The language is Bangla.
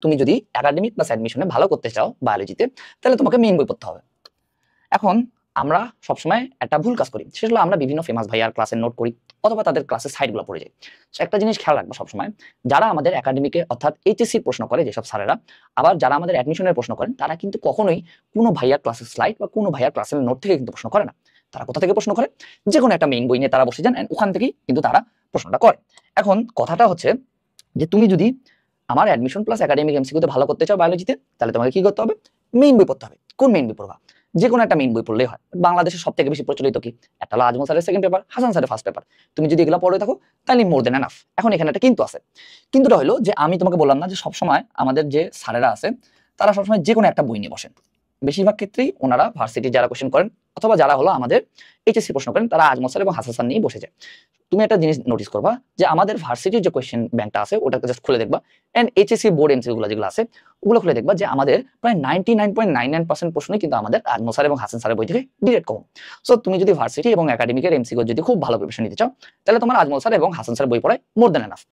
তুমি যদি একাডেমিক প্লাস অ্যাডমিশনে ভালো করতে চাও বায়োলজিতে, তাহলে তোমাকে মেইন বই পড়তে হবে। এখন আমরা সবসময় একটা ভুল কাজ করি, সেটা হলো আমরা বিভিন্ন ফেমাস ভাইয়ার ক্লাসের নোট করি অথবা তাদের ক্লাসের সাইটগুলো পড়ে যাই। তো একটা জিনিস খেয়াল রাখবো সবসময়, যারা আমাদের একাডেমিকে অর্থাৎ এইচএসসির প্রশ্ন করে যেসব স্যারেরা, আবার যারা আমাদের অ্যাডমিশনের প্রশ্ন করেন, তারা কিন্তু কখনোই কোনো ভাইয়ার ক্লাসের স্লাইড বা কোনো ভাইয়ার ক্লাসের নোট থেকে কিন্তু প্রশ্ন করে না। তারা কোথা থেকে প্রশ্ন করে? যে কোনো একটা মেইন বই নিয়ে তারা বসে যান, ওখান থেকেই কিন্তু তারা প্রশ্নটা করে। এখন কথাটা হচ্ছে যে তুমি যদি আমার অ্যাডমিশন প্লাস একাডেমিক এমসিকিউতে ভালো করতে চাও বায়োলজিতে, তাহলে তোমাকে কি করতে হবে? মেইন বই পড়তে হবে। কোন মেইন বই পড়বা? যে কোনো একটা মেইন বই পড়লেই হয়। বাংলাদেশের সব থেকে বেশি প্রচলিত কি? একটা হলো আজমল স্যারের সেকেন্ড পেপার, হাসান স্যারের ফার্স্ট পেপার। তুমি যদি এগুলো পড়ে থাকো তাহলে মোর দেন এনাফ। এখন এখানে একটা কিন্তু আছে। কিন্তুটা হলো যে আমি তোমাকে বললাম না যে সবসময় আমাদের যে স্যারেরা আছে তারা সবসময় যে কোনো একটা বই নিয়ে বসেন। বেশিরভাগ ক্ষেত্রেই ওনারা ভার্সিটি যারা কোশ্চেন করেন অথবা যারা হলো আমাদের এইচএসসি প্রশ্ন করেন, তারা আজমল স্যার এবং হাসান স্যার নিয়ে বসে যায়। তুমি একটা জিনিস নোটিস করবা যে আমাদের ভার্সিটির যে কোয়েশ্চেন ব্যাংকটা আছে ওটাকে জাস্ট খুলে দেখবা, এন্ড এইচএসসি বোর্ড এমসিকিউ গুলো যেগুলো আছে ওগুলো খুলে দেখবা যে আমাদের প্রায় 99.99% প্রশ্নই কিন্তু আমাদের আজমল স্যার এবং হাসান স্যারের বই থেকে ডিরেক্ট কম। সো তুমি যদি ভার্সিটি এবং একাডেমিকের এমসিকিউ যদি খুব ভালো প্রিপারেশন নিতে চাও, তাহলে তোমার আজমল স্যার এবং হাসান স্যার বই পড়ায় মোর দেন এনাফ।